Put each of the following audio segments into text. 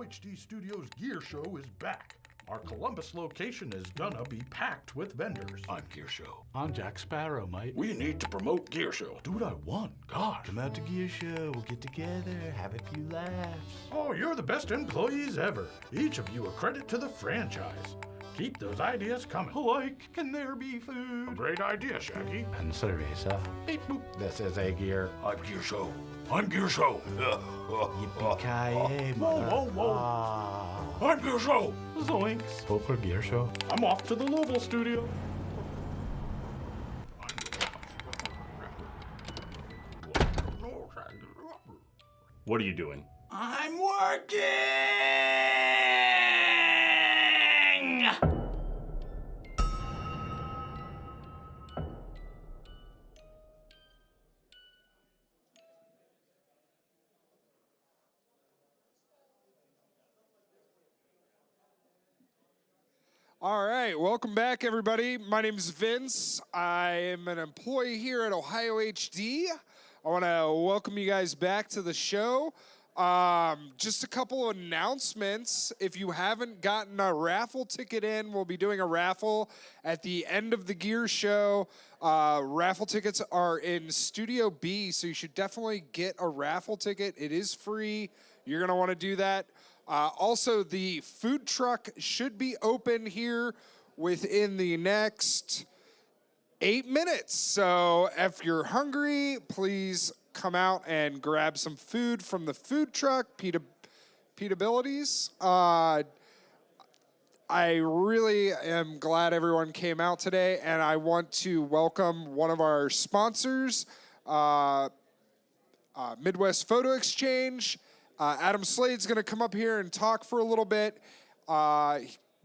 OHD Studios Gear Show is back. Our Columbus location is gonna be packed with vendors. I'm Gear Show. I'm Jack Sparrow, mate. We need to promote Gear Show. Do what I want, gosh. Come out to Gear Show, we'll get together, have a few laughs. Oh, you're the best employees ever. Each of you a credit to the franchise. Keep those ideas coming. Like, can there be food? Great idea, Shaggy. And cerveza. Beep boop. This is a gear. I'm Gear Show. I'm Gear Show. Yippee-ki-yay, Whoa, whoa. I'm Gear Show. Zoinks. Hope for Gear Show. I'm off to the Louisville studio. What are you doing? I'm working! All right, welcome back, everybody. My name is Vince. I am an employee here at Ohio HD. I want to welcome you guys back to the show. Just a couple of announcements. If you haven't gotten a raffle ticket in, we'll be doing a raffle at the end of the gear show. Raffle tickets are in Studio B, so you should definitely get a raffle ticket. It is free. You're going to want to do that. Also, the food truck should be open here within the next 8 minutes. So if you're hungry, please come out and grab some food from the food truck, Peatabilities. I really am glad everyone came out today, and I want to welcome one of our sponsors, Midwest Photo Exchange. Adam Slade's going to come up here and talk for a little bit.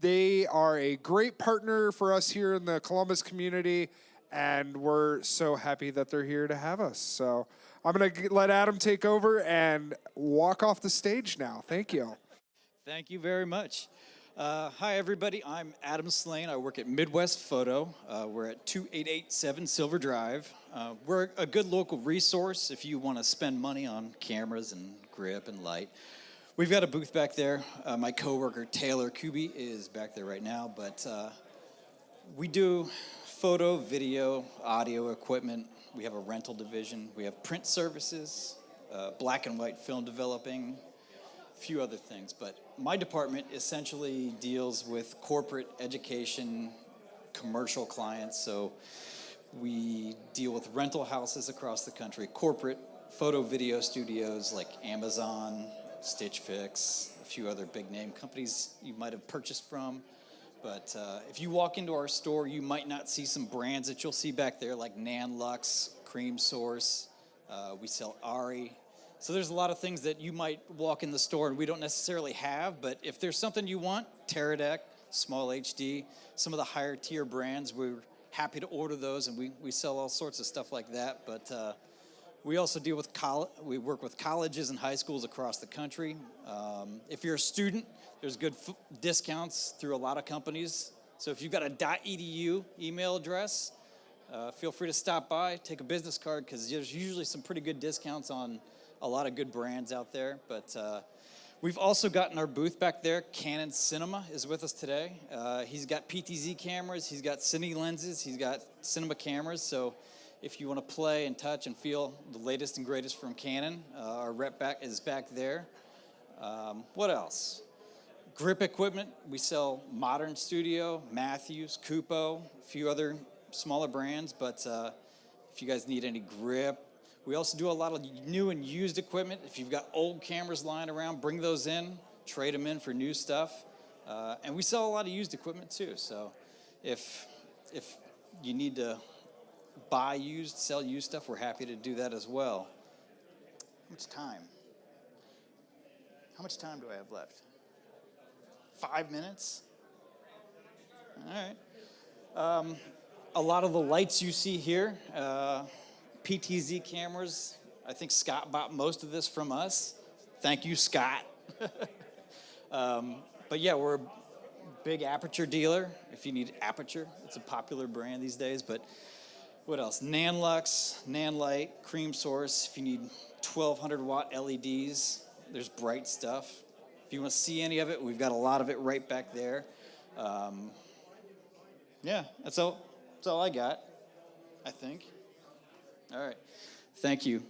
They are a great partner for us here in the Columbus community, and we're so happy that they're here to have us. So I'm going to let Adam take over and walk off the stage now. Thank you. Thank you very much. Hi, everybody. I'm Adam Slane. I work at Midwest Photo. We're at 2887 Silver Drive. We're a good local resource if you want to spend money on cameras and grip and light. We've got a booth back there. My coworker, Taylor Kuby, is back there right now. But we do photo, video, audio equipment. We have a rental division. We have print services, black and white film developing, a few other things. But my department essentially deals with corporate education, commercial clients. So we deal with rental houses across the country, corporate photo video studios like Amazon, Stitch Fix, a few other big name companies you might have purchased from. But if you walk into our store, you might not see some brands that you'll see back there like Nan Lux, Cream Source. We sell Ari. So there's a lot of things that you might walk in the store and we don't necessarily have. But if there's something you want, Teradek, Small HD, some of the higher tier brands, we're happy to order those, and we sell all sorts of stuff like that. But we also deal with we work with colleges and high schools across the country. If you're a student, there's good discounts through a lot of companies. So if you've got a .edu email address, feel free to stop by, take a business card, because there's usually some pretty good discounts on a lot of good brands out there. But we've also got in our booth back there, Canon Cinema is with us today. He's got PTZ cameras, he's got Cine lenses, he's got cinema cameras. So if you want to play and touch and feel the latest and greatest from Canon, our rep is back there. What else? Grip equipment, we sell Modern Studio, Matthews, Kupo, a few other smaller brands, but if you guys need any grip. We also do a lot of new and used equipment. If you've got old cameras lying around, bring those in, trade them in for new stuff. And we sell a lot of used equipment too, so if you need to buy used, sell used stuff, we're happy to do that as well. How much time? How much time do I have left? 5 minutes? All right. A lot of the lights you see here, PTZ cameras. I think Scott bought most of this from us. Thank you, Scott. But yeah, we're a big aperture dealer. If you need aperture, it's a popular brand these days. But what else? Nan Lux, Nan Light, Cream Source. If you need 1200 watt LEDs, there's bright stuff. If you want to see any of it, we've got a lot of it right back there. Yeah, that's all I got, I think. All right. Thank you.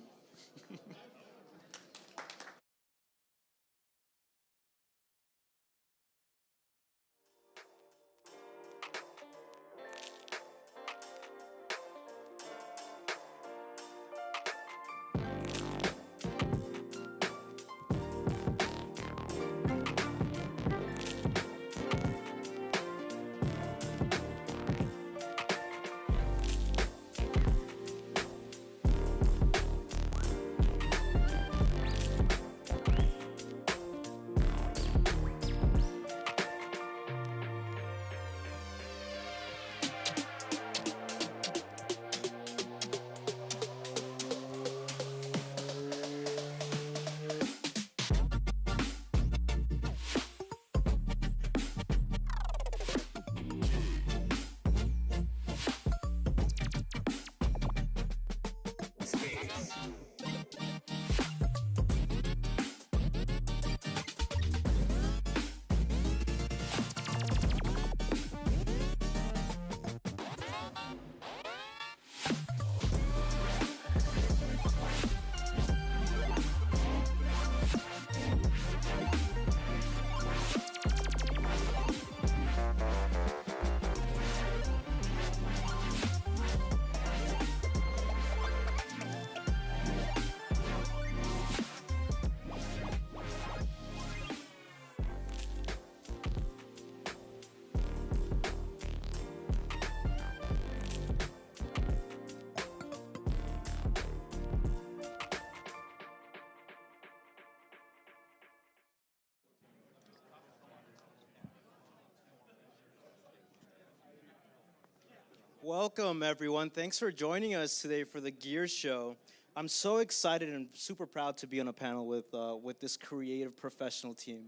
Welcome, everyone. Thanks for joining us today for the Gear Show. I'm so excited and super proud to be on a panel with this creative professional team.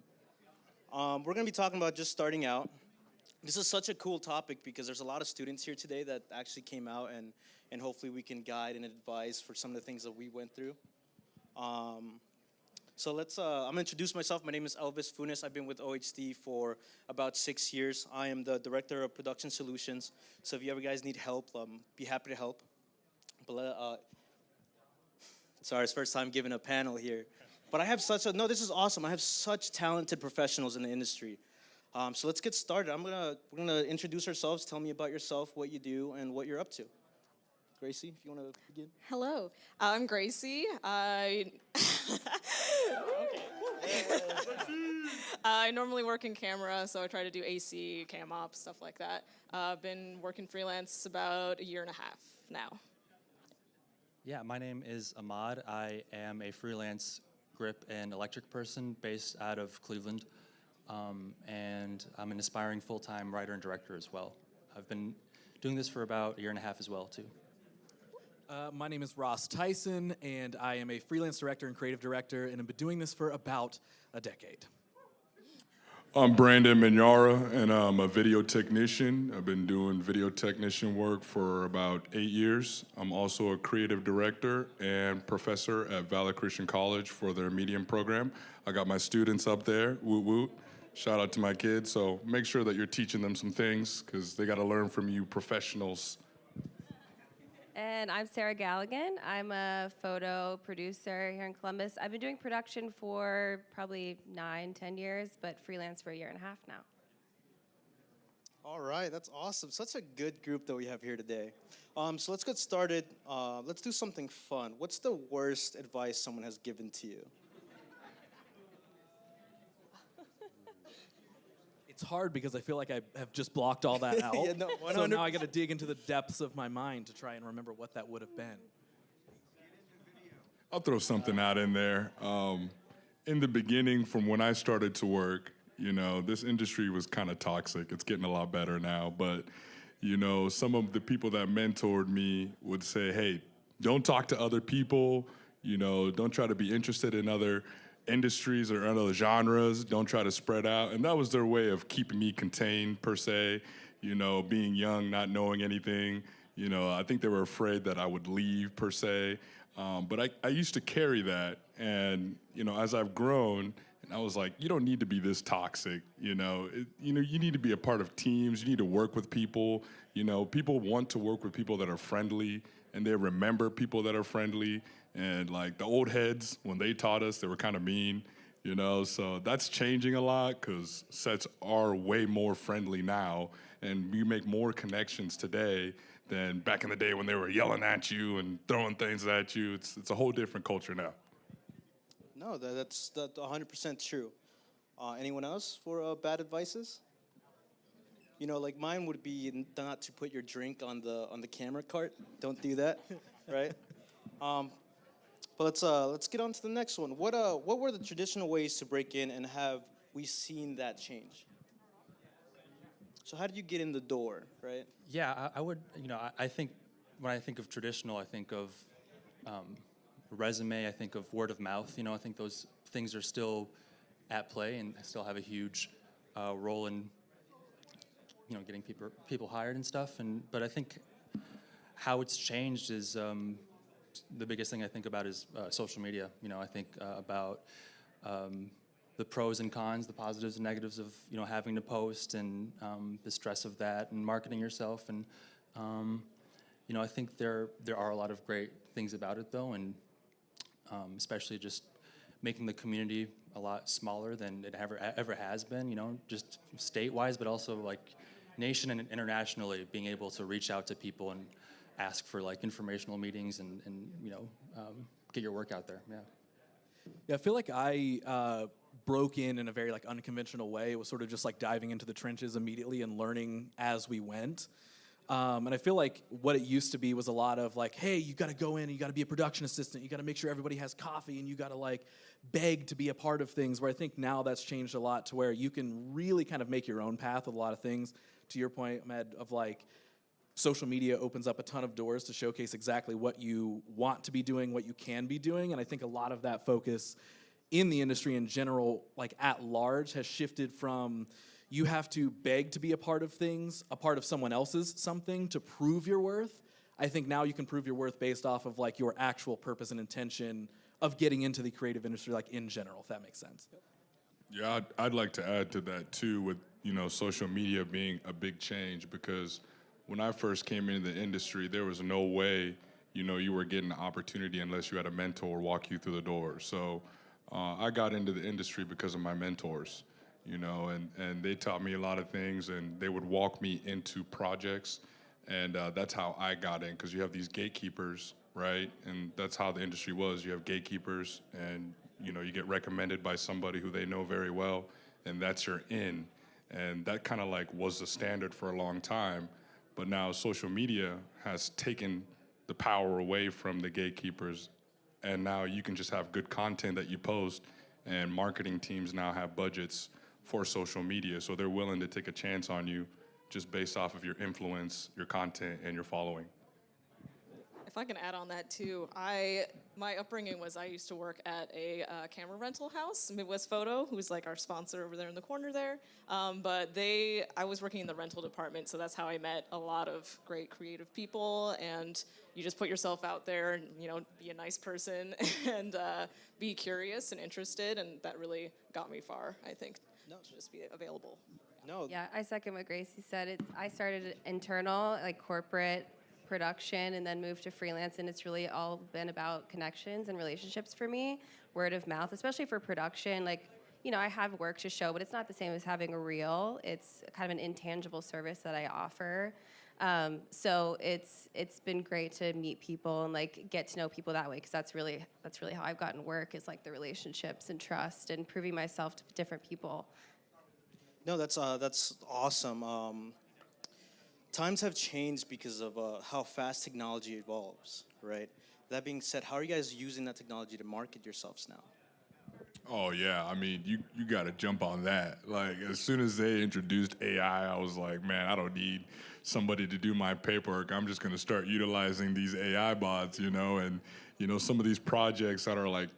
We're going to be talking about just starting out. This is such a cool topic because there's a lot of students here today that actually came out, and hopefully we can guide and advise for some of the things that we went through. So I'm gonna introduce myself. My name is Elvis Funes. I've been with OHD for about 6 years. I am the Director of Production Solutions. So if you ever guys need help, be happy to help. But, sorry, it's first time giving a panel here. But I have this is awesome. I have such talented professionals in the industry. So let's get started. We're gonna introduce ourselves. Tell me about yourself, what you do, and what you're up to. Gracie, if you want to begin. Hello, I'm Gracie. I normally work in camera, so I try to do AC, cam ops, stuff like that. I've been working freelance about 1.5 years now. Yeah, my name is Ahmad. I am a freelance grip and electric person based out of Cleveland, and I'm an aspiring full-time writer and director as well. I've been doing this for about 1.5 years as well, too. My name is Ross Tyson, and I am a freelance director and creative director, and I've been doing this for about a decade. I'm Brandon Minyara, and I'm a video technician. I've been doing video technician work for about 8 years. I'm also a creative director and professor at Valley Christian College for their medium program. I got my students up there, woot woot. Shout out to my kids, so make sure that you're teaching them some things, because they gotta learn from you professionals. And I'm Sarah Galligan. I'm a photo producer here in Columbus. I've been doing production for probably 9-10 years, but freelance for 1.5 years now. All right, that's awesome. Such a good group that we have here today. So let's get started. Let's do something fun. What's the worst advice someone has given to you? It's hard because I feel like I have just blocked all that out. Yeah, no, so now I got to dig into the depths of my mind to try and remember what that would have been. I'll throw something out in there. In the beginning, from when I started to work, this industry was kind of toxic. It's getting a lot better now, but, some of the people that mentored me would say, hey, don't talk to other people, don't try to be interested in other industries or other genres, don't try to spread out. And that was their way of keeping me contained, per se, being young, not knowing anything. I think they were afraid that I would leave, per se. But I used to carry that. And, as I've grown, and I was like, you don't need to be this toxic, you need to be a part of teams. You need to work with people. People want to work with people that are friendly, and they remember people that are friendly. And like the old heads, when they taught us, they were kind of mean, so that's changing a lot, because sets are way more friendly now, and we make more connections today than back in the day when they were yelling at you and throwing things at you. It's a whole different culture now. No, that's 100% true. Anyone else for bad advices? Like mine would be not to put your drink on the camera cart. Don't do that, right? But let's get on to the next one. What were the traditional ways to break in, and have we seen that change? So how did you get in the door, right? Yeah, I would, I think when I think of traditional, I think of resume, I think of word of mouth. I think those things are still at play and still have a huge role in, getting people hired and stuff. But I think how it's changed is the biggest thing I think about is social media. I think about the pros and cons, the positives and negatives of having to post, and the stress of that, and marketing yourself. And I think there are a lot of great things about it, though, and especially just making the community a lot smaller than it ever has been. Just state-wise, but also like nation and internationally, being able to reach out to people and ask for like informational meetings and get your work out there. Yeah, I feel like I broke in a very like unconventional way. It was sort of just like diving into the trenches immediately and learning as we went. And I feel like what it used to be was a lot of like, hey, you got to go in and you got to be a production assistant. You got to make sure everybody has coffee, and you got to like beg to be a part of things, where I think now that's changed a lot to where you can really kind of make your own path with a lot of things. To your point, Ahmed, of like, social media opens up a ton of doors to showcase exactly what you want to be doing, what you can be doing. And I think a lot of that focus in the industry in general, like at large, has shifted from you have to beg to be a part of things, a part of someone else's something to prove your worth. I think now you can prove your worth based off of like your actual purpose and intention of getting into the creative industry, like in general, if that makes sense. Yeah, I'd like to add to that too, with social media being a big change, because when I first came into the industry, there was no way you were getting an opportunity unless you had a mentor walk you through the door. So I got into the industry because of my mentors, and they taught me a lot of things, and they would walk me into projects, and that's how I got in, because you have these gatekeepers, right? And that's how the industry was. You have gatekeepers, and you get recommended by somebody who they know very well, and that's your in. And that kind of like was the standard for a long time. But now social media has taken the power away from the gatekeepers, and now you can just have good content that you post, and marketing teams now have budgets for social media, so they're willing to take a chance on you just based off of your influence, your content, and your following. If I can add on that too, my upbringing was I used to work at a camera rental house, Midwest Photo, who's like our sponsor over there in the corner there. But I was working in the rental department, so that's how I met a lot of great creative people. And you just put yourself out there and be a nice person and be curious and interested, and that really got me far. I think to just be available. No. Yeah, I second what Gracie said. I started internal, like corporate production, and then moved to freelance, and it's really all been about connections and relationships for me, word of mouth, especially for production. Like, I have work to show, but it's not the same as having a reel. It's kind of an intangible service that I offer. So it's been great to meet people and like get to know people that way, because that's really how I've gotten work, is like the relationships and trust and proving myself to different people. No, that's awesome. Times have changed because of how fast technology evolves, right? That being said, how are you guys using that technology to market yourselves now? Oh yeah, I mean, you got to jump on that. Like, as soon as they introduced AI, I was like, man, I don't need somebody to do my paperwork. I'm just going to start utilizing these AI bots, and some of these projects that are like,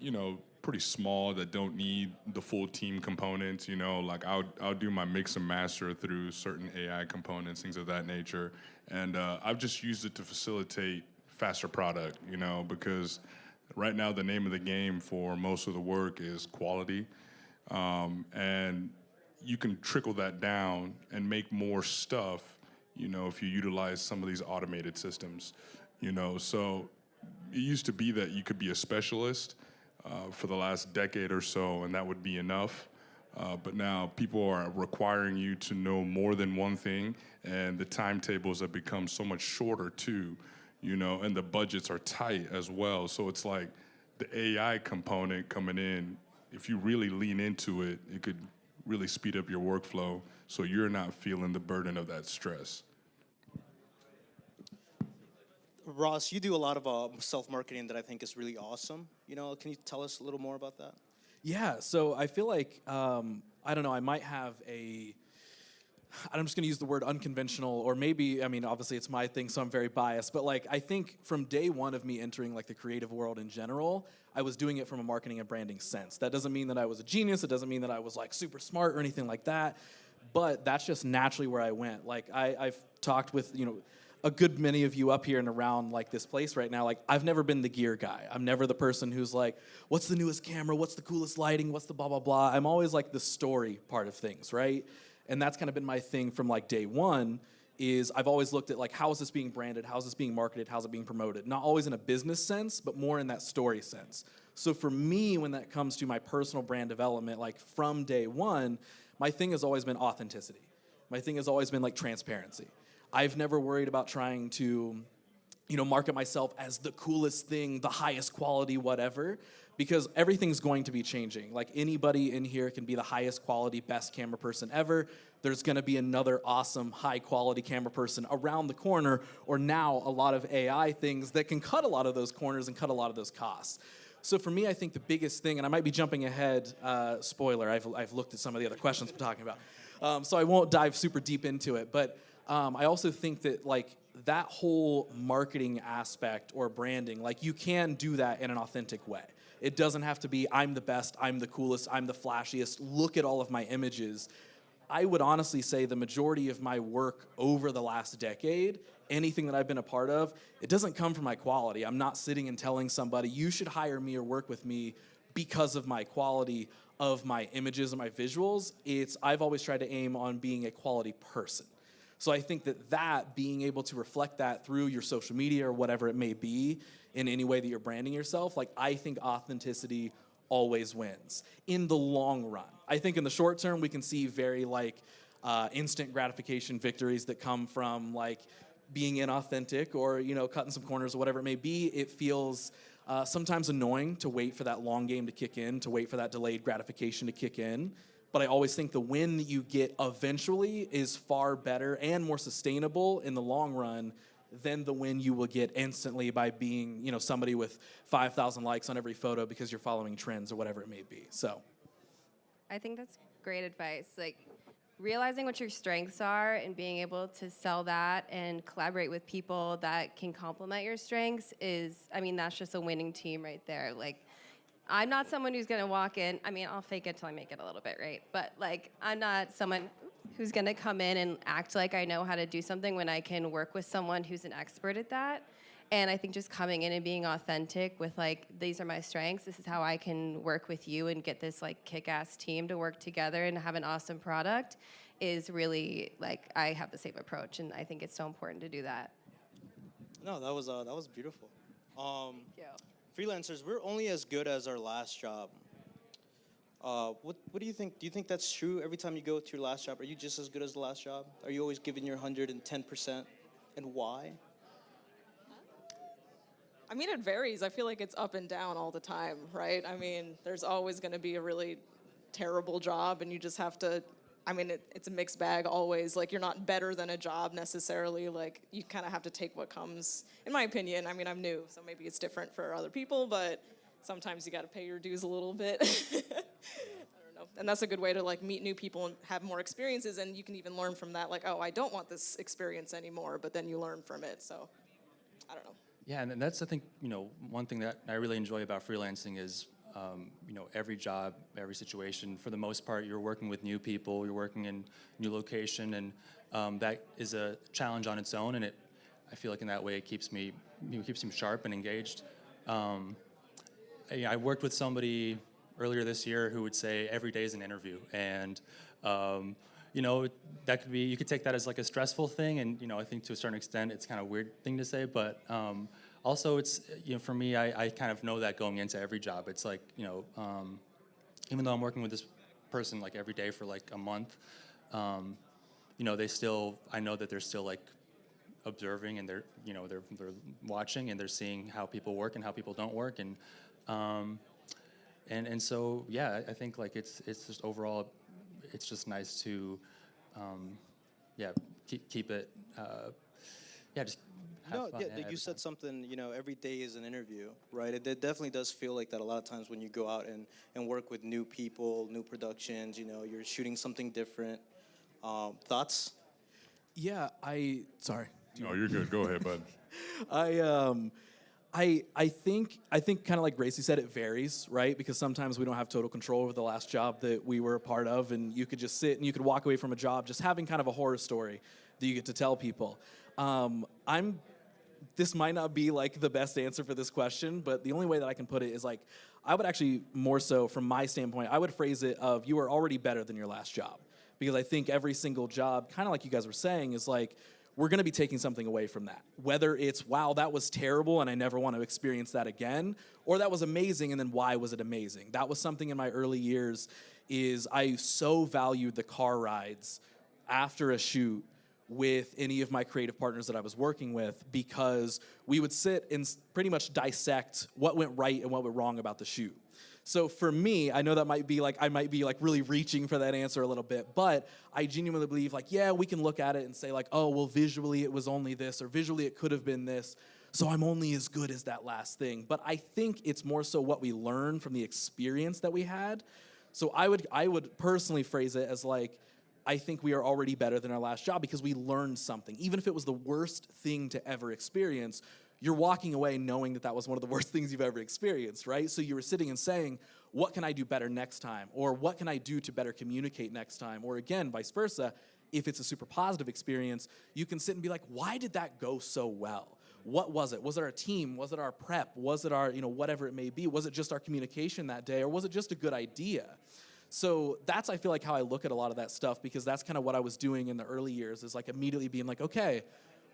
pretty small, that don't need the full team components, like I'll do my mix and master through certain AI components, things of that nature. And I've just used it to facilitate faster product, because right now the name of the game for most of the work is quality. And you can trickle that down and make more stuff, if you utilize some of these automated systems, So it used to be that you could be a specialist for the last decade or so, and that would be enough. But now people are requiring you to know more than one thing, and the timetables have become so much shorter too, and the budgets are tight as well. So it's like the AI component coming in, if you really lean into it, it could really speed up your workflow so you're not feeling the burden of that stress. Ross, you do a lot of self-marketing that I think is really awesome. Can you tell us a little more about that? Yeah, so I feel like, I don't know, I might have I'm just going to use the word unconventional, or maybe, obviously it's my thing, so I'm very biased, but like, I think from day one of me entering like the creative world in general, I was doing it from a marketing and branding sense. That doesn't mean that I was a genius, it doesn't mean that I was like super smart or anything like that, but that's just naturally where I went. Like, I've talked with, a good many of you up here and around like this place right now. Like, I've never been the gear guy. I'm never the person who's like, what's the newest camera? What's the coolest lighting? What's the blah, blah, blah? I'm always like the story part of things, right? And that's kind of been my thing from like day one, is I've always looked at like, how is this being branded? How is this being marketed? How's it being promoted? Not always in a business sense, but more in that story sense. So for me, when that comes to my personal brand development, like from day one, my thing has always been authenticity. My thing has always been like transparency. I've never worried about trying to, market myself as the coolest thing, the highest quality, whatever, because everything's going to be changing. Like, anybody in here can be the highest quality, best camera person ever. There's going to be another awesome, high quality camera person around the corner, or now a lot of AI things that can cut a lot of those corners and cut a lot of those costs. So for me, I think the biggest thing, and I might be jumping ahead, spoiler, I've looked at some of the other questions we're talking about, so I won't dive super deep into it, but I also think that like that whole marketing aspect or branding, like you can do that in an authentic way. It doesn't have to be, I'm the best, I'm the coolest, I'm the flashiest, look at all of my images. I would honestly say the majority of my work over the last decade, anything that I've been a part of, it doesn't come from my quality. I'm not sitting and telling somebody, you should hire me or work with me because of my quality of my images and my visuals. I've always tried to aim on being a quality person. So I think that being able to reflect that through your social media or whatever it may be in any way that you're branding yourself, like I think authenticity always wins in the long run. I think in the short term, we can see very instant gratification victories that come from like being inauthentic or, cutting some corners or whatever it may be. It feels sometimes annoying to wait for that long game to kick in, to wait for that delayed gratification to kick in. But I always think the win that you get eventually is far better and more sustainable in the long run than the win you will get instantly by being, somebody with 5,000 likes on every photo because you're following trends or whatever it may be. So I think that's great advice. Like realizing what your strengths are and being able to sell that and collaborate with people that can complement your strengths that's just a winning team right there. Like I'm not someone who's gonna walk in, I'll fake it till I make it a little bit, right? But like, I'm not someone who's gonna come in and act like I know how to do something when I can work with someone who's an expert at that. And I think just coming in and being authentic with like, these are my strengths, this is how I can work with you and get this like kick-ass team to work together and have an awesome product is really like, I have the same approach and I think it's so important to do that. No, that was beautiful. Thank you. Freelancers, we're only as good as our last job. What do you think? Do you think that's true? Every time you go to your last job, are you just as good as the last job? Are you always giving your 110%? And why? It varies. I feel like it's up and down all the time, right? There's always going to be a really terrible job, and you just have to, it's a mixed bag always. Like, you're not better than a job necessarily. Like, you kind of have to take what comes, in my opinion. I'm new, so maybe it's different for other people, but sometimes you got to pay your dues a little bit. I don't know. And that's a good way to, like, meet new people and have more experiences, and you can even learn from that. Like, oh, I don't want this experience anymore, but then you learn from it, so I don't know. Yeah, and that's, I think, one thing that I really enjoy about freelancing is, every job, every situation, for the most part, you're working with new people, you're working in new location, and that is a challenge on its own, and I feel like in that way it keeps me sharp and engaged. I worked with somebody earlier this year who would say every day is an interview, and that could be, you could take that as like a stressful thing, and I think to a certain extent it's kind of a weird thing to say, but also it's, for me, I kind of know that going into every job. It's like, even though I'm working with this person like every day for like a month, they still, I know that they're still like observing, and they're watching, and they're seeing how people work and how people don't work, and so yeah, I think like it's just overall, it's just nice to keep it just have fun. Yeah, you said something, every day is an interview, right? It definitely does feel like that a lot of times when you go out and work with new people, new productions, you're shooting something different. Thoughts? Yeah, sorry. No, you're good. Go ahead, bud. I think kind of like Gracie said, it varies, right? Because sometimes we don't have total control over the last job that we were a part of, and you could just sit and you could walk away from a job just having kind of a horror story that you get to tell people. This might not be like the best answer for this question, but the only way that I can put it is like, I would actually more so from my standpoint, I would phrase it of you are already better than your last job. Because I think every single job, kind of like you guys were saying, is like, we're going to be taking something away from that. Whether it's, wow, that was terrible and I never want to experience that again, or that was amazing and then why was it amazing? That was something in my early years is I so valued the car rides after a shoot with any of my creative partners that I was working with, because we would sit and pretty much dissect what went right and what went wrong about the shoot. So for me, I know that might be like, I might be like really reaching for that answer a little bit, but I genuinely believe like, yeah, we can look at it and say like, oh, well, visually it was only this, or visually it could have been this, so I'm only as good as that last thing. But I think it's more so what we learn from the experience that we had. So I would personally phrase it as like, I think we are already better than our last job because we learned something. Even if it was the worst thing to ever experience, you're walking away knowing that that was one of the worst things you've ever experienced, right? So you were sitting and saying, what can I do better next time? Or what can I do to better communicate next time? Or again, vice versa, if it's a super positive experience, you can sit and be like, why did that go so well? What was it? Was it our team? Was it our prep? Was it our, whatever it may be? Was it just our communication that day? Or was it just a good idea? So that's, I feel like, how I look at a lot of that stuff, because that's kind of what I was doing in the early years, is like immediately being like, okay,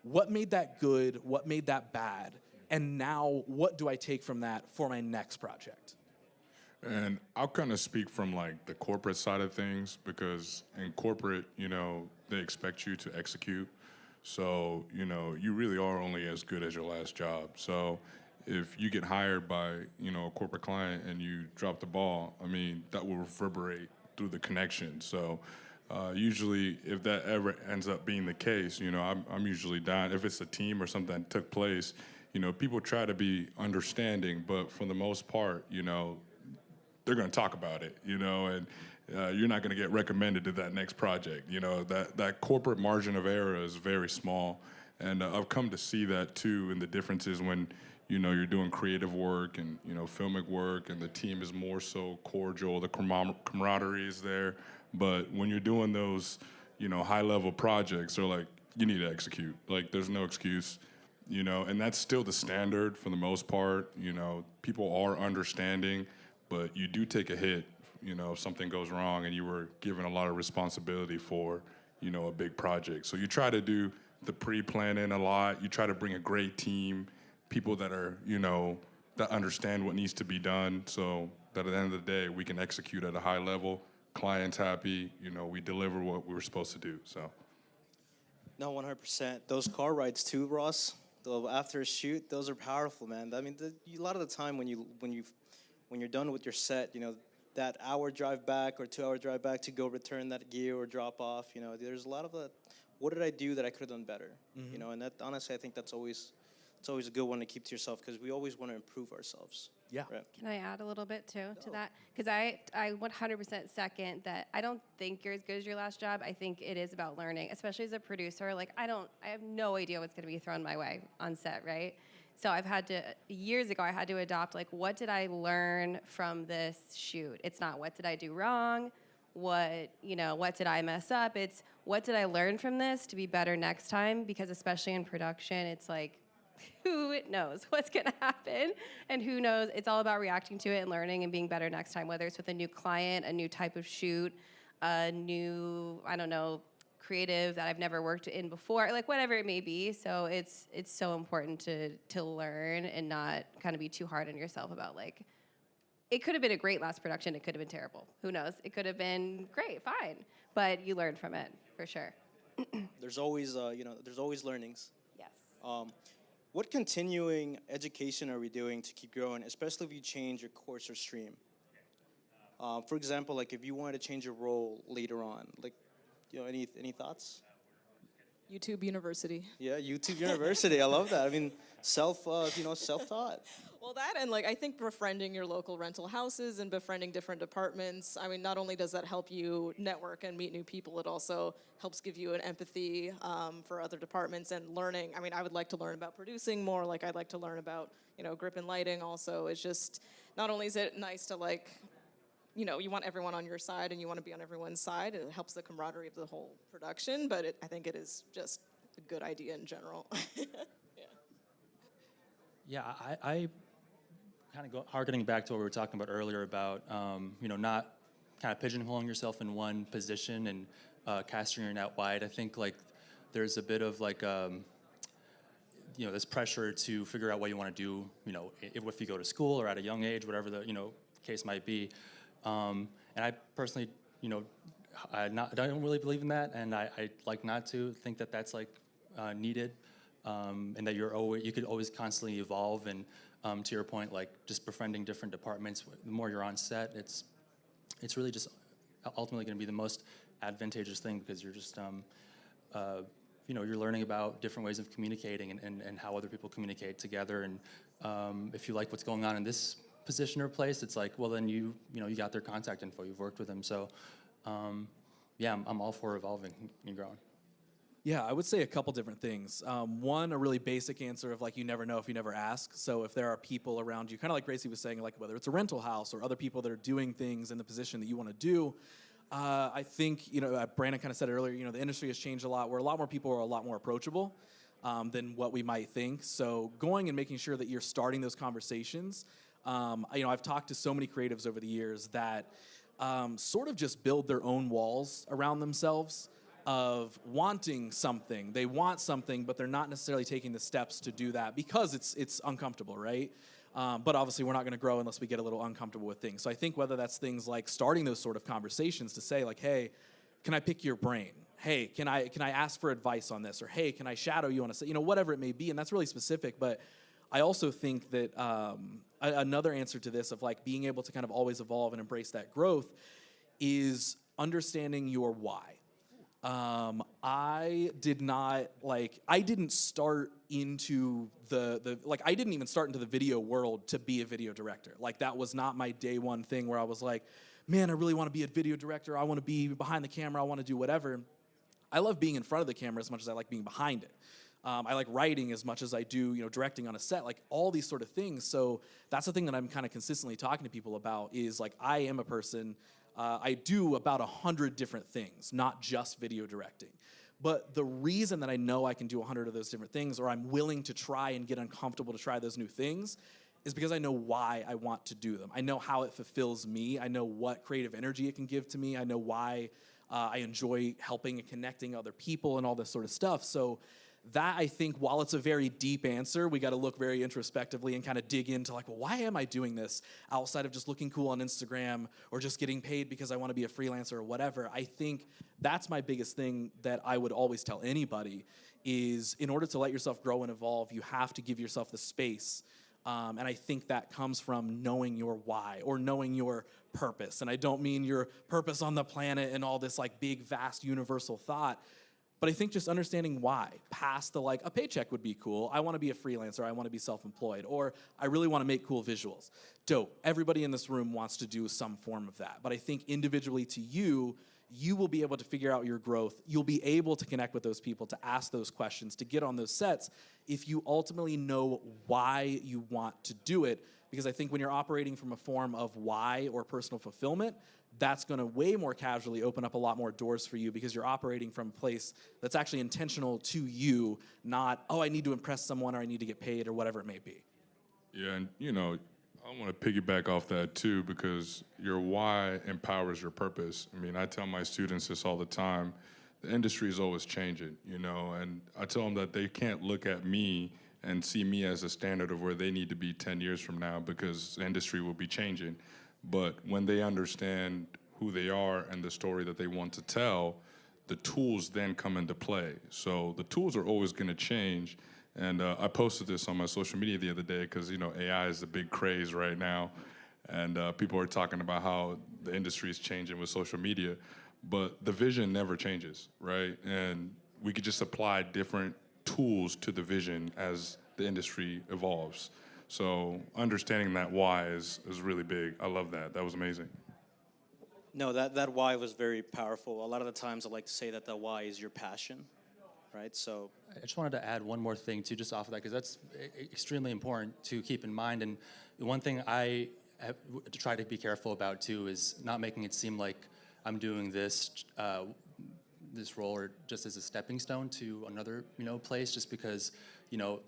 what made that good? What made that bad? And now what do I take from that for my next project? And I'll kind of speak from like the corporate side of things, because in corporate, they expect you to execute. So, you really are only as good as your last job. So if you get hired by, a corporate client and you drop the ball, I mean, that will reverberate through the connection. So usually if that ever ends up being the case, I'm usually down. If it's a team or something that took place, people try to be understanding, but for the most part, they're going to talk about it, and you're not going to get recommended to that next project. That corporate margin of error is very small. And I've come to see that too in the differences when, you're doing creative work and, filmic work, and the team is more so cordial, the camaraderie is there. But when you're doing those, high level projects, they're like, you need to execute. Like, there's no excuse, and that's still the standard for the most part. People are understanding, but you do take a hit, if something goes wrong and you were given a lot of responsibility for, a big project. So you try to do the pre-planning a lot. You try to bring a great team, people that are, that understand what needs to be done, so that at the end of the day, we can execute at a high level, clients happy, we deliver what we were supposed to do, so. No, 100%. Those car rides too, Ross, after a shoot, those are powerful, man. I mean, a lot of the time when you're done with your set, that hour drive back or 2 hour drive back to go return that gear or drop off, there's a lot of what did I do that I could have done better? Mm-hmm. And that, honestly, I think it's always a good one to keep to yourself, because we always want to improve ourselves. Yeah. Right? Can I add a little bit too to that? Because I 100% second that. I don't think you're as good as your last job. I think it is about learning, especially as a producer. Like, I have no idea what's going to be thrown my way on set, right? So years ago, I had to adopt, like, what did I learn from this shoot? It's not what did I do wrong, what did I mess up? It's what did I learn from this to be better next time? Because especially in production, it's like, who knows what's going to happen, and who knows? It's all about reacting to it and learning and being better next time, whether it's with a new client, a new type of shoot, a new, creative that I've never worked in before, like whatever it may be. So it's so important to learn and not kind of be too hard on yourself about, like, it could have been a great last production, it could have been terrible. Who knows? It could have been great, fine, but you learned from it for sure. There's always, there's always learnings. Yes. What continuing education are we doing to keep growing, especially if you change your course or stream? For example, like if you wanted to change your role later on, like, any thoughts? YouTube University. Yeah, YouTube University. I love that. I mean, self-taught. Well, that and I think befriending your local rental houses and befriending different departments. I mean, not only does that help you network and meet new people, it also helps give you an empathy for other departments and learning. I mean, I would like to learn about producing more. Like, I'd like to learn about, grip and lighting also. It's just, not only is it nice to you want everyone on your side and you want to be on everyone's side. It helps the camaraderie of the whole production, but I think it is just a good idea in general. Yeah, I kind of harkening back to what we were talking about earlier about, not kind of pigeonholing yourself in one position and casting your net wide. I think there's a bit of this pressure to figure out what you want to do, if you go to school or at a young age, whatever the, case might be. And I personally, I don't really believe in that, and I like not to think that that's needed, and that you could always constantly evolve. And to your point, just befriending different departments, the more you're on set, it's really just ultimately going to be the most advantageous thing, because you're just you're learning about different ways of communicating and how other people communicate together. And if you like what's going on in this position or place, it's well, then you got their contact info, you've worked with them. So yeah, I'm all for evolving and growing. Yeah, I would say a couple different things. One, a really basic answer of like, you never know if you never ask. So if there are people around you, kind of like Gracie was saying, like whether it's a rental house or other people that are doing things in the position that you want to do, I think, Brandon kind of said it earlier, the industry has changed a lot where a lot more people are a lot more approachable than what we might think. So going and making sure that you're starting those conversations. I've talked to so many creatives over the years that sort of just build their own walls around themselves of wanting something. They want something, but they're not necessarily taking the steps to do that because it's uncomfortable, right? But obviously we're not going to grow unless we get a little uncomfortable with things. So I think whether that's things like starting those sort of conversations to say like, hey, can I pick your brain? Hey, can I ask for advice on this? Or hey, can I shadow you on a, whatever it may be. And that's really specific. But I also think that another answer to this of like being able to kind of always evolve and embrace that growth is understanding your why. I didn't start into I didn't even start into the video world to be a video director. Like that was not my day one thing where I was like, man, I really want to be a video director. I want to be behind the camera. I want to do whatever. I love being in front of the camera as much as I like being behind it. I like writing as much as I do, directing on a set, like all these sort of things. So that's the thing that I'm kind of consistently talking to people about is like, I am a person, I do about 100 different things, not just video directing. But the reason that I know I can do 100 of those different things, or I'm willing to try and get uncomfortable to try those new things, is because I know why I want to do them. I know how it fulfills me. I know what creative energy it can give to me. I know why I enjoy helping and connecting other people and all this sort of stuff. So that, I think, while it's a very deep answer, we got to look very introspectively and kind of dig into like, well, why am I doing this outside of just looking cool on Instagram or just getting paid because I want to be a freelancer or whatever. I think that's my biggest thing that I would always tell anybody is in order to let yourself grow and evolve, you have to give yourself the space. And I think that comes from knowing your why or knowing your purpose. And I don't mean your purpose on the planet and all this like big, vast, universal thought. But I think just understanding why, past the like, a paycheck would be cool. I want to be a freelancer. I want to be self-employed. Or I really want to make cool visuals. Dope. Everybody in this room wants to do some form of that. But I think individually to you, you will be able to figure out your growth. You'll be able to connect with those people, to ask those questions, to get on those sets if you ultimately know why you want to do it. Because I think when you're operating from a form of why or personal fulfillment, that's going to way more casually open up a lot more doors for you because you're operating from a place that's actually intentional to you, not, oh, I need to impress someone or I need to get paid or whatever it may be. Yeah, and I want to piggyback off that too because your why empowers your purpose. I mean, I tell my students this all the time. The industry is always changing, and I tell them that they can't look at me and see me as a standard of where they need to be 10 years from now because the industry will be changing. But when they understand who they are and the story that they want to tell, the tools then come into play. So the tools are always going to change. And I posted this on my social media the other day because, AI is the big craze right now. And people are talking about how the industry is changing with social media. But the vision never changes, right? And we could just apply different tools to the vision as the industry evolves. So understanding that why is really big. I love that. That was amazing. No, that why was very powerful. A lot of the times I like to say that the why is your passion, right? So I just wanted to add one more thing too, just off of that, because that's extremely important to keep in mind. And the one thing I have to try to be careful about too is not making it seem like I'm doing this role or just as a stepping stone to another place, just because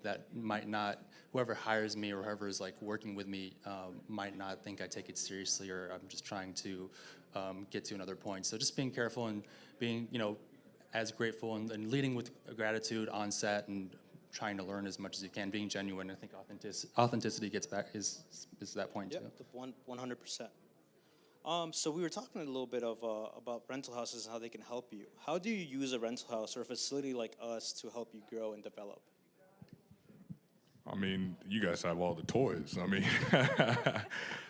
that might not, whoever hires me or whoever is like working with me might not think I take it seriously or I'm just trying to get to another point. So just being careful and being as grateful and leading with gratitude on set and trying to learn as much as you can, being genuine. I think authenticity gets back is that point too. 100%. So we were talking a little bit about rental houses and how they can help you. How do you use a rental house or a facility like us to help you grow and develop? I mean, you guys have all the toys. I mean,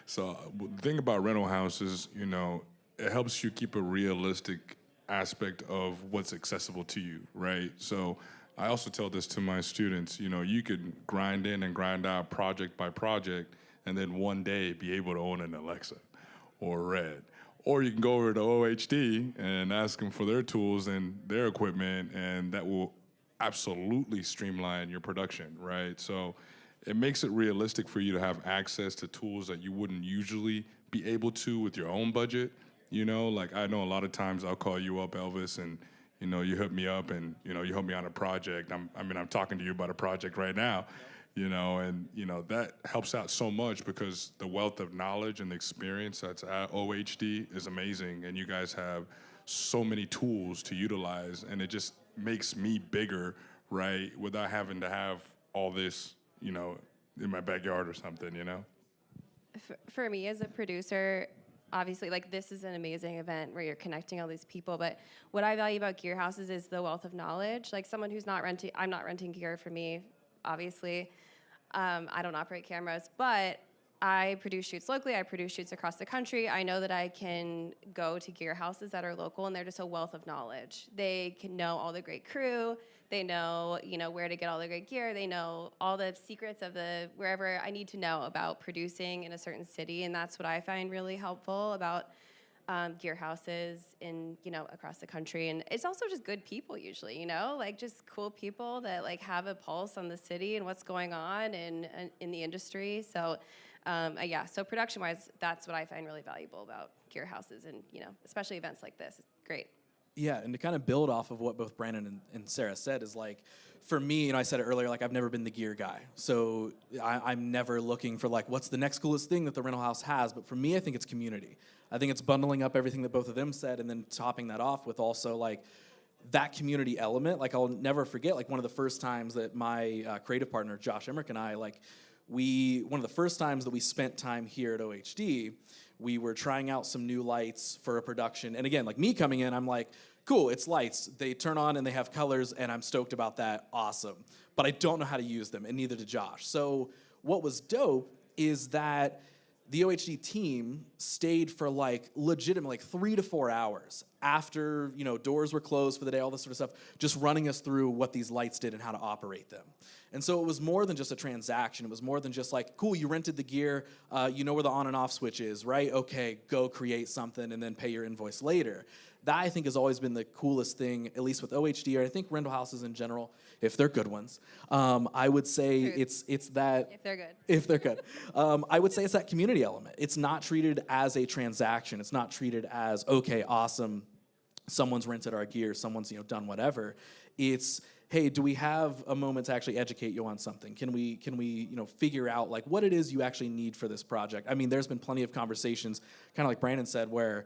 so the thing about rental houses, it helps you keep a realistic aspect of what's accessible to you, right? So I also tell this to my students, you could grind in and grind out project by project and then one day be able to own an Alexa or Red Or you can go over to OHD and ask them for their tools and their equipment, and that will absolutely streamline your production, right? So it makes it realistic for you to have access to tools that you wouldn't usually be able to with your own budget. You know, like I know a lot of times I'll call you up, Elvis, and you know, you hit me up and you help me on a project. I'm talking to you about a project right now, and that helps out so much because the wealth of knowledge and the experience that's at OHD is amazing, and you guys have so many tools to utilize, and it just makes me bigger, right, without having to have all this, in my backyard or something, For me as a producer, obviously, like, this is an amazing event where you're connecting all these people, but what I value about gear houses is the wealth of knowledge. Like, someone who's not renting, I'm not renting gear for me, obviously. I don't operate cameras, but I produce shoots locally. I produce shoots across the country. I know that I can go to gear houses that are local, and they're just a wealth of knowledge. They can know all the great crew. They know, where to get all the great gear. They know all the secrets of wherever I need to know about producing in a certain city, and that's what I find really helpful about gear houses across the country. And it's also just good people usually, like just cool people that like have a pulse on the city and what's going on in the industry. So so production-wise, that's what I find really valuable about gear houses, and especially events like this. It's great. Yeah, and to kind of build off of what both Brandon and Sarah said is like, for me, I said it earlier, like I've never been the gear guy. So I'm never looking for like, what's the next coolest thing that the rental house has? But for me, I think it's community. I think it's bundling up everything that both of them said and then topping that off with also like that community element. Like I'll never forget, like one of the first times that my creative partner, Josh Emmerich, and I, one of the first times that we spent time here at OHD, we were trying out some new lights for a production. And again, like me coming in, I'm like, cool, it's lights. They turn on and they have colors, and I'm stoked about that. Awesome. But I don't know how to use them, and neither did Josh. So what was dope is that the OHD team stayed for legitimately 3 to 4 hours after, doors were closed for the day, all this sort of stuff, just running us through what these lights did and how to operate them. And so it was more than just a transaction. It was more than just like, cool, you rented the gear, you know where the on and off switch is, right? Okay, go create something and then pay your invoice later. That, I think, has always been the coolest thing, at least with OHD, or I think rental houses in general, if they're good ones. I would say it's that... If they're good. If they're good. I would say it's that community element. It's not treated as a transaction. It's not treated as, okay, awesome, someone's rented our gear, someone's done whatever. It's, hey, do we have a moment to actually educate you on something? Can we figure out like what it is you actually need for this project? I mean, there's been plenty of conversations, kind of like Brandon said, where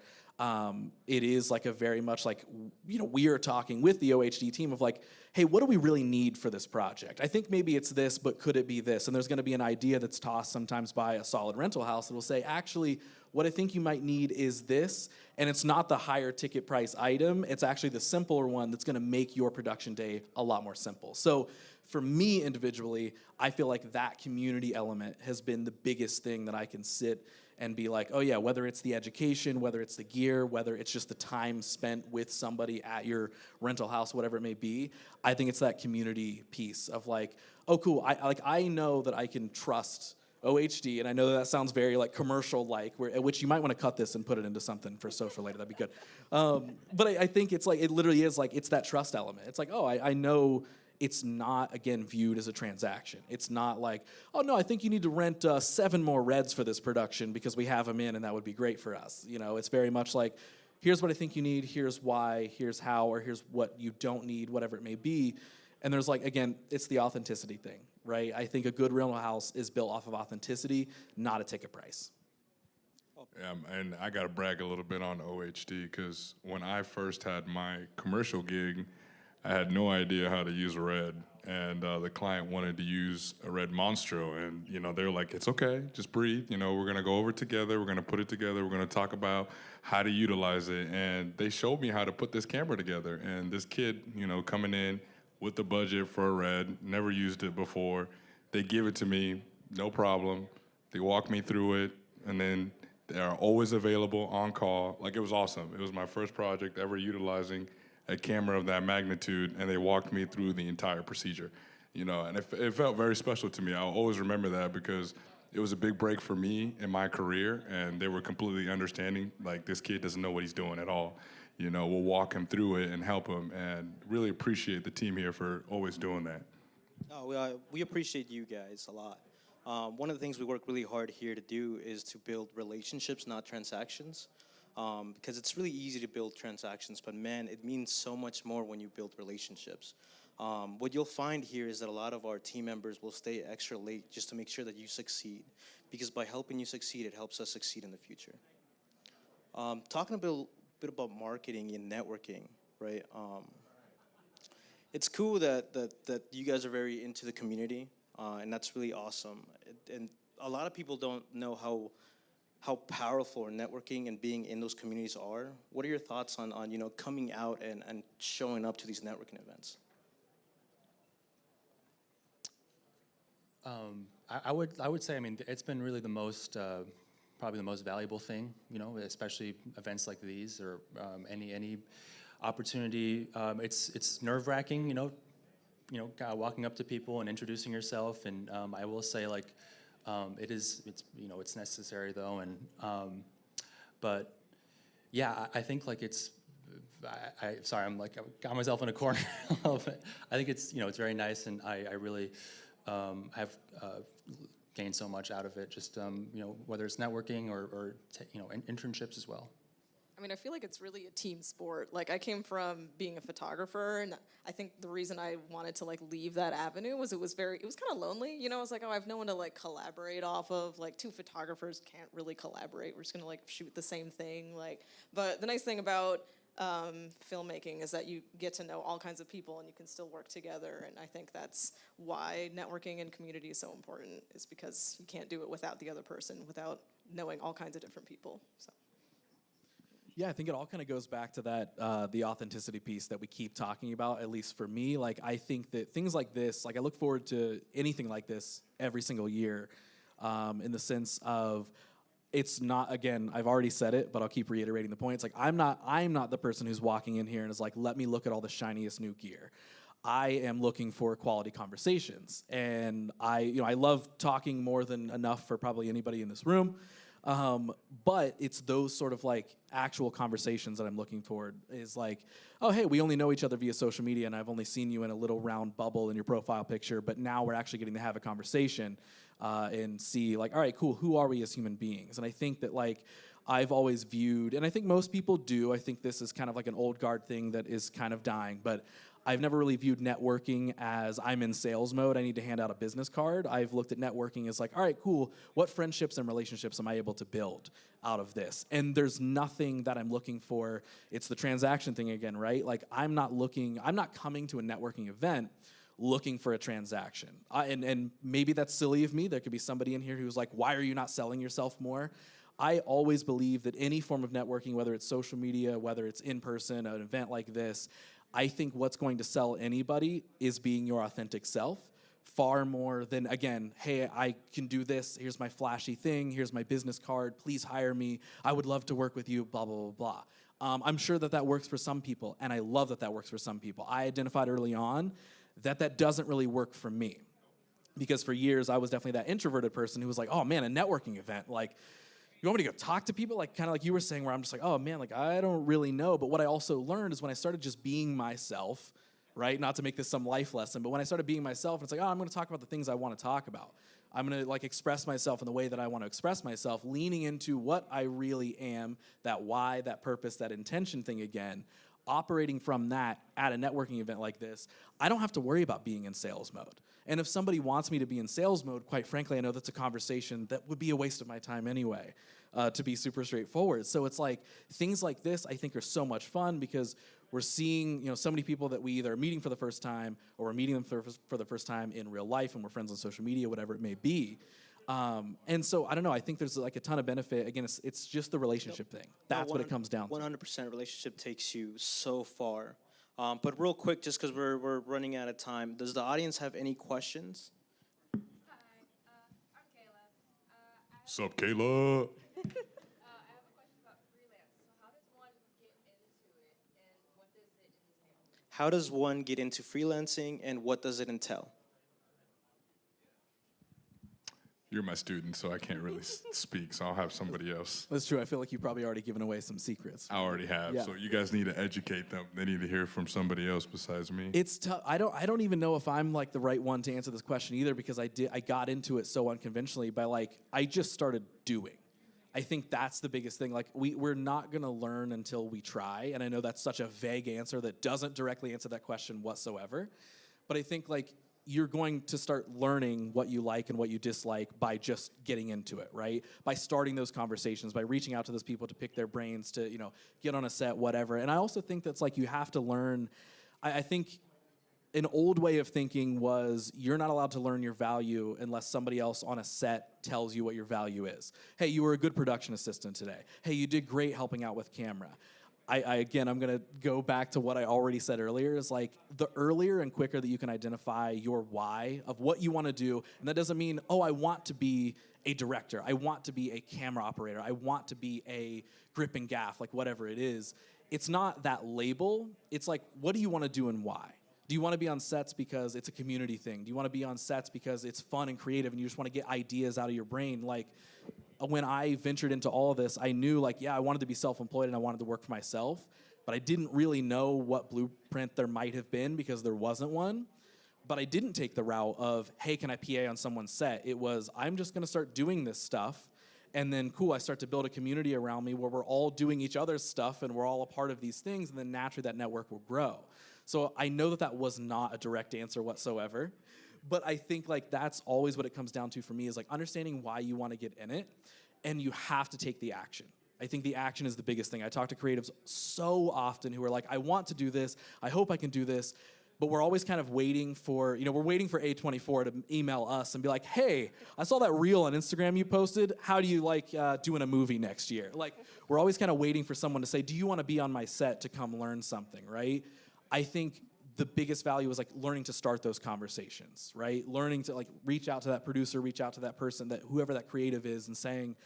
it is like a very much like, we are talking with the OHD team of like, hey, what do we really need for this project? I think maybe it's this, but could it be this? And there's going to be an idea that's tossed sometimes by a solid rental house that will say, actually, what I think you might need is this, and it's not the higher ticket price item. It's actually the simpler one that's going to make your production day a lot more simple. So for me individually, I feel like that community element has been the biggest thing that I can sit and be like, oh yeah, whether it's the education, whether it's the gear, whether it's just the time spent with somebody at your rental house, whatever it may be, I think it's that community piece of like, oh cool, I know that I can trust OHD, and I know that sounds very like commercial-like, which you might want to cut this and put it into something for social later. That'd be good. But I think it's like, it literally is like, it's that trust element. It's like, oh, I know it's not, again, viewed as a transaction. It's not like, oh no, I think you need to rent 7 more Reds for this production because we have them in and that would be great for us. It's very much like, here's what I think you need, here's why, here's how, or here's what you don't need, whatever it may be. And there's like, again, it's the authenticity thing, right? I think a good rental house is built off of authenticity, not a ticket price. Yeah, and I got to brag a little bit on OHD because when I first had my commercial gig, I had no idea how to use a Red, and the client wanted to use a Red Monstro, and they were like, it's okay, just breathe, we're gonna go over it together, we're gonna put it together, we're gonna talk about how to utilize it, and they showed me how to put this camera together, and this kid, coming in with the budget for a Red, never used it before, they give it to me, no problem, they walk me through it, and then they are always available on call. Like, it was awesome. It was my first project ever utilizing a camera of that magnitude, and they walked me through the entire procedure, and it felt very special to me. I'll always remember that because it was a big break for me in my career, and they were completely understanding. Like, this kid doesn't know what he's doing at all. You know, we'll walk him through it and help him, and really appreciate the team here for always doing that. Oh, we appreciate you guys a lot. One of the things we work really hard here to do is to build relationships, not transactions. Because it's really easy to build transactions, but man, it means so much more when you build relationships. What you'll find here is that a lot of our team members will stay extra late just to make sure that you succeed, because by helping you succeed, it helps us succeed in the future. Talking a bit about marketing and networking, right? It's cool that you guys are very into the community, and that's really awesome. And a lot of people don't know how powerful networking and being in those communities are. What are your thoughts on coming out and showing up to these networking events? I would say, I mean, it's been really the most, probably the most valuable thing, especially events like these or any opportunity. It's nerve-wracking, walking up to people and introducing yourself. And I will say, like, it's necessary though. And but yeah, I think like sorry, I got myself in a corner a little bit. I think it's very nice, and I really have gained so much out of it. Just whether it's networking or internships as well. I mean, I feel like it's really a team sport. Like, I came from being a photographer, and I think the reason I wanted to leave that avenue was it was kind of lonely. I was like, oh, I have no one to collaborate off of. Like, two photographers can't really collaborate. We're just gonna shoot the same thing. But the nice thing about filmmaking is that you get to know all kinds of people and you can still work together. And I think that's why networking and community is so important, is because you can't do it without the other person, without knowing all kinds of different people. So. Yeah, I think it all kind of goes back to that, the authenticity piece that we keep talking about, at least for me. Like, I think that things like this, I look forward to anything like this every single year, in the sense of, it's not, again, I've already said it, but I'll keep reiterating the point. It's like, I'm not the person who's walking in here and is like, let me look at all the shiniest new gear. I am looking for quality conversations. And I love talking more than enough for probably anybody in this room. But it's those sort of actual conversations that I'm looking toward, is like, oh, hey, we only know each other via social media, and I've only seen you in a little round bubble in your profile picture, but now we're actually getting to have a conversation and see all right, cool, who are we as human beings? And I think that I've always viewed, and I think most people do, I think this is kind of an old guard thing that is kind of dying, but I've never really viewed networking as I'm in sales mode, I need to hand out a business card. I've looked at networking as all right, cool, what friendships and relationships am I able to build out of this? And there's nothing that I'm looking for. It's the transaction thing again, right? I'm not coming to a networking event looking for a transaction. And maybe that's silly of me. There could be somebody in here who's like, why are you not selling yourself more? I always believe that any form of networking, whether it's social media, whether it's in person, an event like this, I think what's going to sell anybody is being your authentic self, far more than, again, hey, I can do this, here's my flashy thing, here's my business card, please hire me, I would love to work with you, blah, blah, blah, blah. I'm sure that works for some people, and I love that works for some people. I identified early on that doesn't really work for me, because for years I was definitely that introverted person who was like, oh man, a networking event, you want me to go talk to people? Kind of like you were saying, where I'm just like, oh man, I don't really know. But what I also learned is when I started just being myself, right? Not to make this some life lesson, but when I started being myself, it's like, oh, I'm going to talk about the things I want to talk about. I'm going to express myself in the way that I want to express myself, leaning into what I really am, that why, that purpose, that intention thing again. Operating from that at a networking event like this, I don't have to worry about being in sales mode. And if somebody wants me to be in sales mode, quite frankly, I know that's a conversation that would be a waste of my time anyway, to be super straightforward. So it's things like this I think are so much fun, because we're seeing so many people that we either are meeting for the first time or we're meeting them for the first time in real life, and we're friends on social media, whatever it may be. And so, I don't know, I think there's a ton of benefit. Again, it's just the relationship thing. That's what it comes down to. 100% relationship takes you so far. But real quick, just because we're running out of time, does the audience have any questions? Hi, I'm Kayla. Sup, Kayla? I have a question about freelance. So how does one get into it, and what does it entail? How does one get into freelancing, and what does it entail? you're my student, so I can't really speak, so I'll have somebody else. That's true. I feel like you've probably already given away some secrets. I already have, Yeah. so you guys need to educate them. They need to hear from somebody else besides me. It's tough. I don't even know if I'm like the right one to answer this question either, because I got into it so unconventionally by like I just started doing. I think that's the biggest thing. Like we're not gonna learn until we try, and I know that's such a vague answer that doesn't directly answer that question whatsoever. But I think like you're going to start learning what you like and what you dislike by just getting into it, right? By starting those conversations, by reaching out to those people to pick their brains, to, you know, get on a set, whatever. And I also think that's like you have to learn. I think an old way of thinking was you're not allowed to learn your value unless somebody else on a set tells you what your value is. Hey, you were a good production assistant today. Hey, you did great helping out with camera. Again, I'm gonna go back to what I already said earlier, is like the earlier and quicker that you can identify your why of what you wanna do, and that doesn't mean, oh, I want to be a director, I want to be a camera operator, I want to be a grip and gaff, like whatever it is. It's not that label, it's like, what do you wanna do and why? Do you wanna be on sets because it's a community thing? Do you wanna be on sets because it's fun and creative and you just wanna get ideas out of your brain? Like, when I ventured into all of this, I knew like, yeah, I wanted to be self-employed and I wanted to work for myself, but I didn't really know what blueprint there might have been because there wasn't one. But I didn't take the route of, hey, can I PA on someone's set? It was, I'm just gonna start doing this stuff, and then cool, I start to build a community around me where we're all doing each other's stuff and we're all a part of these things, and then naturally that network will grow. So I know that that was not a direct answer whatsoever. But I think like that's always what it comes down to for me, is like understanding why you want to get in it, and you have to take the action. I think the action is the biggest thing. I talk to creatives so often who are like, I want to do this, I hope I can do this, but we're always kind of waiting for, we're waiting for A24 to email us and be like, hey, I saw that reel on Instagram you posted, how do you like doing a movie next year? Like, we're always kind of waiting for someone to say, do you want to be on my set to come learn something, right? I think the biggest value is like learning to start those conversations, right? Learning to like reach out to that producer, reach out to that person, that whoever that creative is, and saying,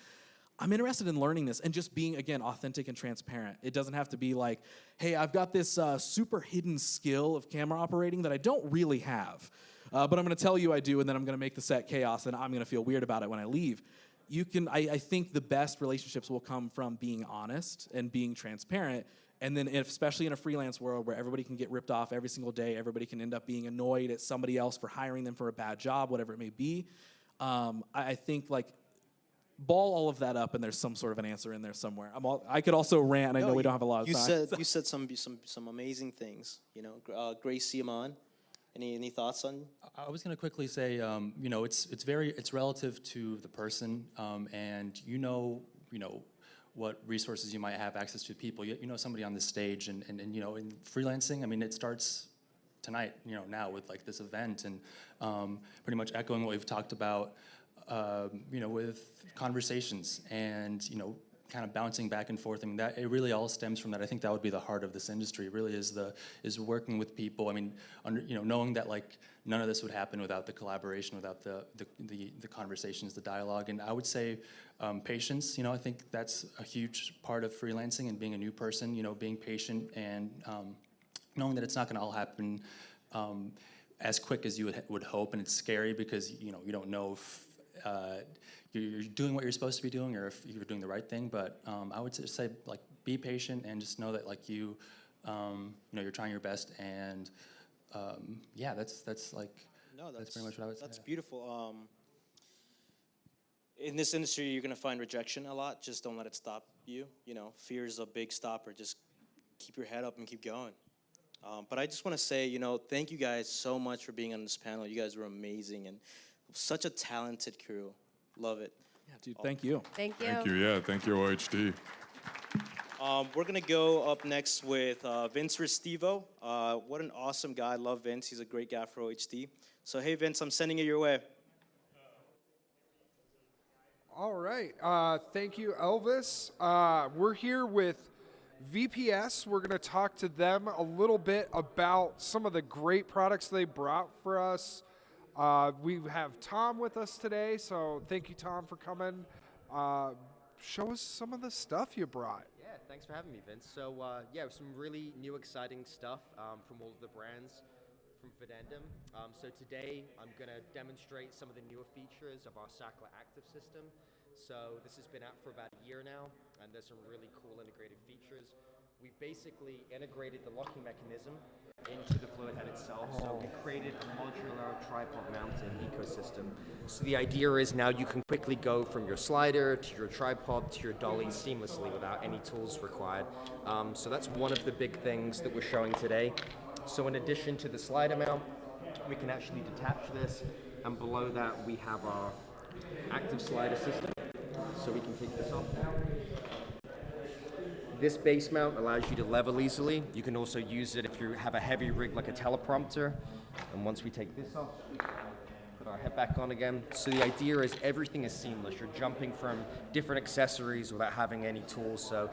I'm interested in learning this, and just being, again, authentic and transparent. It doesn't have to be like, hey, I've got this super hidden skill of camera operating that I don't really have, but I'm gonna tell you I do, and then I'm gonna make the set chaos, and I'm gonna feel weird about it when I leave. You can, I think the best relationships will come from being honest and being transparent. And then especially in a freelance world where everybody can get ripped off every single day, everybody can end up being annoyed at somebody else for hiring them for a bad job, whatever it may be. I think like ball all of that up, and there's some sort of an answer in there somewhere. I could also rant, and I know we don't have a lot of time. You said some amazing things. Grace Siamon. Any thoughts on? I was going to quickly say, it's relative to the person, and what resources you might have access to people. You know somebody on the stage, and in freelancing, I mean, it starts tonight, now with like this event, and pretty much echoing what we've talked about, with conversations and, kind of bouncing back and forth. I mean, that it really all stems from that. I think that would be the heart of this industry. It really is working with people. I mean, knowing that like none of this would happen without the collaboration, without the conversations, the dialogue. And I would say patience. I think that's a huge part of freelancing and being a new person. Being patient and knowing that it's not going to all happen as quick as you would hope. And it's scary because you don't know if you're doing what you're supposed to be doing, or if you're doing the right thing. But I would just say, like, be patient and just know that, like, you're trying your best. And that's pretty much what I would say. That's beautiful. In this industry, you're gonna find rejection a lot. Just don't let it stop you. Fear is a big stopper. Just keep your head up and keep going. But I just want to say, thank you guys so much for being on this panel. You guys were amazing and such a talented crew. Love it. Yeah, dude, thank you. Thank you. Thank you, yeah. Thank you, OHD. We're going to go up next with Vince Restivo. What an awesome guy. I love Vince. He's a great guy for OHD. So, hey, Vince, I'm sending it your way. All right. Thank you, Elvis. We're here with VPS. We're going to talk to them a little bit about some of the great products they brought for us. We have Tom with us today, so thank you, Tom, for coming. Show us some of the stuff you brought. Yeah, thanks for having me, Vince. So, some really new, exciting stuff from all of the brands. from Videndum. So today I'm going to demonstrate some of the newer features of our Sackler Active system. So this has been out for about a year now, and there's some really cool integrated features. We've basically integrated the locking mechanism into the fluid head itself, so we created a modular tripod mounting ecosystem. So the idea is now you can quickly go from your slider to your tripod to your dolly seamlessly without any tools required. So that's one of the big things that we're showing today. So in addition to the slider mount, we can actually detach this, and below that we have our active slider system. So we can take this off now. This base mount allows you to level easily. You can also use it if you have a heavy rig like a teleprompter. And once we take this off, put our head back on again. So the idea is everything is seamless. You're jumping from different accessories without having any tools. So,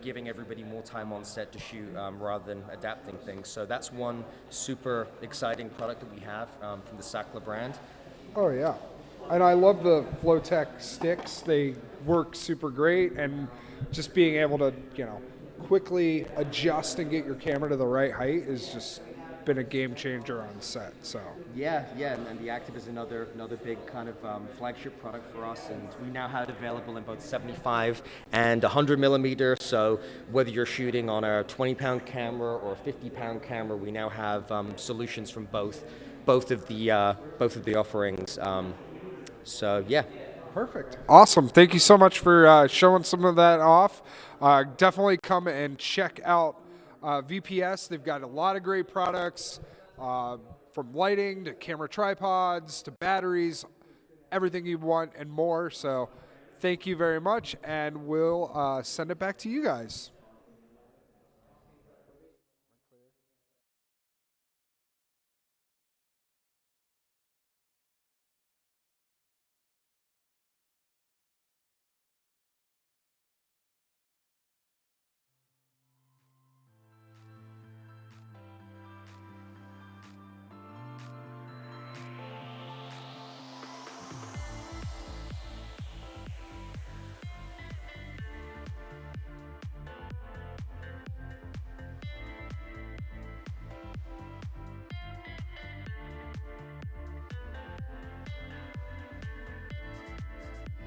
giving everybody more time on set to shoot rather than adapting things. So that's one super exciting product that we have from the Sackler brand. Oh yeah. And I love the Flowtech sticks. They work super great, and just being able to, quickly adjust and get your camera to the right height is just been a game changer on set. So yeah, and the Active is another big kind of flagship product for us, and we now have it available in both 75 and 100 millimeter. So whether you're shooting on a 20-pound camera or a 50-pound camera, we now have solutions from both of the offerings. So yeah. Perfect. Awesome. Thank you so much for showing some of that off. Definitely come and check out VPS. They've got a lot of great products, from lighting to camera tripods to batteries, everything you want and more. So thank you very much, and we'll send it back to you guys.